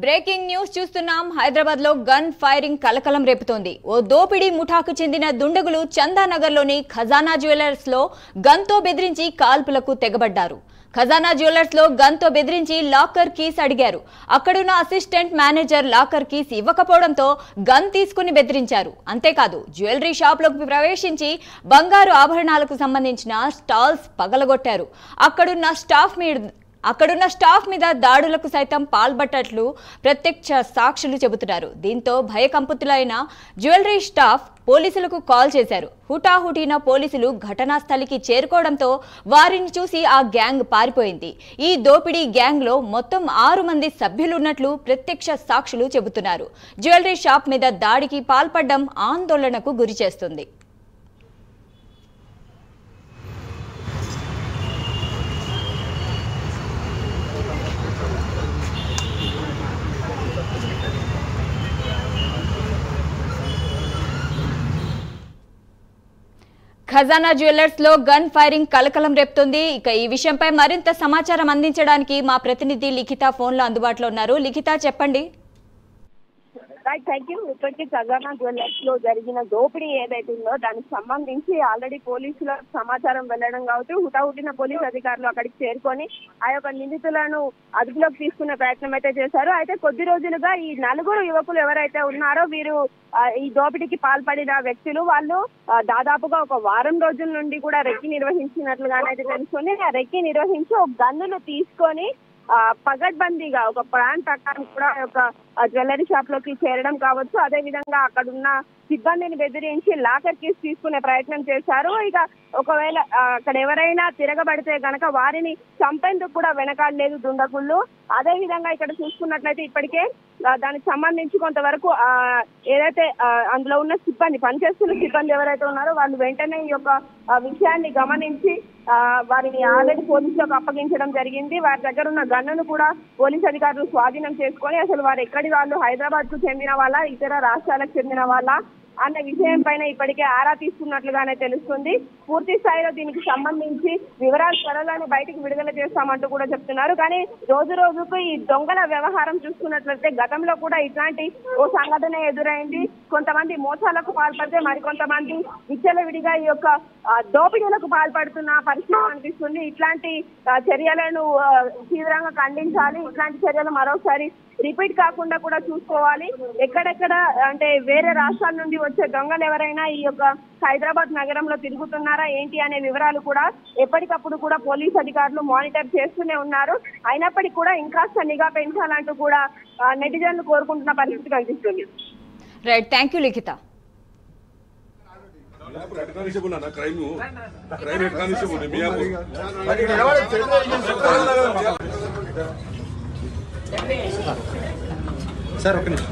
Breaking news చూస్తున్నాం. హైదరాబాద్ లో gun firing కలకలం రేపుతోంది. ఓ దోపిడీ ముఠాకు చెందిన దుండగులు చందానగర్లోని ఖజానా జ్యువెలర్స్ లో గన్ తో బెదిరించి కాల్పులకు తెగబడ్డారు. ఖజానా జ్యువెలర్స్ లో గన్ తో బెదిరించి లాకర్ కీస్ అడిగారు. అక్కడున్న అసిస్టెంట్ మేనేజర్ లాకర్ కీస్ ఇవ్వకపోవడంతో గన్ తీసుకుని బెదిరించారు. అంతేకాదు జ్యువెలరీ షాప్ లోకి ప్రవేశించి బంగారు ఆభరణాలకు సంబంధించిన స్టాల్స్ పగలగొట్టారు. అక్కడున్న స్టాఫ్ మీద దాడులకు సైతం పాల్పడ్డట్లు ప్రత్యక్ష సాక్షులు చెబుతున్నారు. దీంతో భయకంపితులైన జ్యువెలరీ స్టాఫ్ పోలీసులకు కాల్ చేశారు. హుటాహుటిన పోలీసులు ఘటనా స్థలికి చేరుకోవడంతో వారిని చూసి ఆ గ్యాంగ్ పారిపోయింది. ఈ దోపిడీ గ్యాంగ్ లో మొత్తం 6 మంది సభ్యులున్నట్లు ప్రత్యక్ష సాక్షులు చెబుతున్నారు. జ్యువెలరీ షాప్ మీద దాడికి పాల్పడడం ఆందోళనకు గురిచేస్తుంది. ఖజానా జ్యువెలర్స్ లో గన్ ఫైరింగ్ కలకలం రేపుతోంది. ఇక ఈ విషయంపై మరింత సమాచారం అందించడానికి మా ప్రతినిధి లిఖిత ఫోన్ లో అందుబాటులో ఉన్నారు. లిఖిత, చెప్పండి. Thank you. ఇప్పటికీ ఖజానా జ్యువెలర్స్ లో జరిగిన దోపిడీ ఏదైతే ఉందో దానికి సంబంధించి ఆల్రెడీ పోలీసుల సమాచారం వెళ్లడం కావచ్చు, హుటాహుటిన పోలీసు అధికారులు అక్కడికి చేరుకొని ఆ యొక్క నిందితులను అదుపులోకి తీసుకునే ప్రయత్నం అయితే చేశారు. అయితే కొద్ది రోజులుగా ఈ 4 యువకులు ఎవరైతే ఉన్నారో వీరు ఈ దోపిడీకి పాల్పడిన వ్యక్తులు వాళ్ళు దాదాపుగా ఒక వారం రోజుల నుండి కూడా రెక్కి నిర్వహించినట్లుగానైతే తెలుసుకొని ఆ రెక్కి నిర్వహించి ఒక గన్నులు తీసుకొని పగడ్బందీగా ఒక ప్లాన్ ప్రకారం కూడా ఒక జ్యువెలరీ షాప్ లోకి చేరడం కావచ్చు, అదే విధంగా అక్కడ ఉన్న సిబ్బందిని బెదిరించి లాకర్ కీస్ తీసుకునే ప్రయత్నం చేశారు. ఇక ఒకవేళ అక్కడ ఎవరైనా తిరగబడితే గనక వారిని చంపేందుకు కూడా వెనకాడలేదు దుండగుళ్ళు. అదే విధంగా ఇక్కడ చూసుకున్నట్లయితే ఇప్పటికే దానికి సంబంధించి కొంతవరకు ఏదైతే అందులో ఉన్న సిబ్బంది పనిచేస్తున్న సిబ్బంది ఎవరైతే ఉన్నారో వాళ్ళు వెంటనే ఈ యొక్క విషయాన్ని గమనించి వారిని ఆల్రెడీ పోలీసులకు అప్పగించడం జరిగింది. వారి దగ్గర ఉన్న గన్నును కూడా పోలీసు అధికారులు స్వాధీనం చేసుకొని అసలు వారు ఎక్కడి వాళ్ళు, హైదరాబాద్ కు చెందిన వాళ్ళ, ఇతర రాష్ట్రాలకు చెందిన వాళ్ళ అన్న విషయం పైన ఇప్పటికే ఆరా తీసుకున్నట్లుగానే తెలుస్తుంది. పూర్తి స్థాయిలో దీనికి సంబంధించి వివరాలు త్వరలోనే బయటకు విడుదల చేస్తామంటూ కూడా చెప్తున్నారు. కానీ రోజు రోజుకు ఈ దొంగల వ్యవహారం చూసుకున్నట్లయితే గతంలో కూడా ఇట్లాంటి ఓ సంఘటన ఎదురైంది. కొంతమంది మోసాలకు పాల్పడితే మరికొంతమంది విచ్చలవిడిగా ఈ యొక్క దోపిడీలకు పాల్పడుతున్న పరిస్థితి అనిపిస్తుంది. ఇట్లాంటి చర్యలను తీవ్రంగా ఖండించాలి. ఇట్లాంటి చర్యలు మరోసారి రిపీట్ కాకుండా కూడా చూసుకోవాలి. ఎక్కడెక్కడ అంటే వేరే రాష్ట్రాల నుండి వచ్చే దొంగలు ఎవరైనా ఈ యొక్క హైదరాబాద్ నగరంలో తిరుగుతున్నారా ఏంటి అనే వివరాలు కూడా ఎప్పటికప్పుడు కూడా పోలీసు అధికారులు మానిటర్ చేస్తూనే ఉన్నారు. అయినప్పటికీ కూడా ఇంకాస్త నిఘా పెంచాలంటూ కూడా నెటిజన్లు కోరుకుంటున్న పరిస్థితి కనిపిస్తుంది. Right, thank you Likhita. Sir ఒక నిమిషం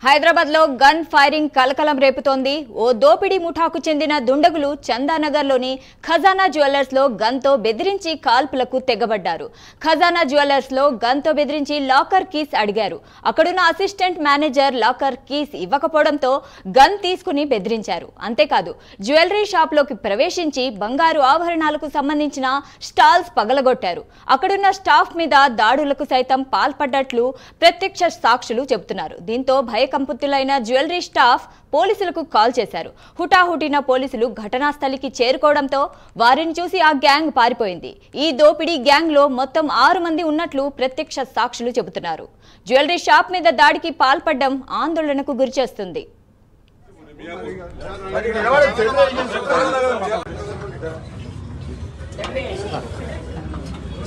హైదరాబాద్ లో గన్ ఫైరింగ్ కలకలం రేపుతోంది. ఓ దోపిడీ ముఠాకు చెందిన దుండగులు చందానగర్ లోని ఖజానా జ్యువెలర్స్ లో గన్ తో బెదిరించి కాల్పులకు తెగబడ్డారు. ఖజానా జ్యువెలర్స్ లో గన్ తో బెదిరించి లాకర్ కీస్ అడిగారు. అక్కడున్న అసిస్టెంట్ మేనేజర్ లాకర్ కీస్ ఇవ్వకపోవడంతో గన్ తీసుకుని బెదిరించారు. అంతేకాదు జ్యువెలరీ షాప్ లోకి ప్రవేశించి బంగారు ఆభరణాలకు సంబంధించిన స్టాల్స్ పగలగొట్టారు. అక్కడున్న స్టాఫ్ మీద దాడులకు సైతం పాల్పడ్డట్లు ప్రత్యక్ష సాక్షులు చెబుతున్నారు. దీంతో కంపుతులైన జ్యువెలరీ స్టాఫ్ పోలీసులకు కాల్ చేశారు. హుటాహుటిన పోలీసులు ఘటనా స్థలికి చేరుకోవడంతో వారిని చూసి ఆ గ్యాంగ్ పారిపోయింది. ఈ దోపిడీ గ్యాంగ్ లో మొత్తం 6 మంది ఉన్నట్లు ప్రత్యక్ష సాక్షులు చెబుతున్నారు. జ్యువెలరీ షాప్ మీద దాడికి పాల్పడడం ఆందోళనకు గురిచేస్తుంది.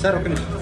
సార్ ఒక నిమిషం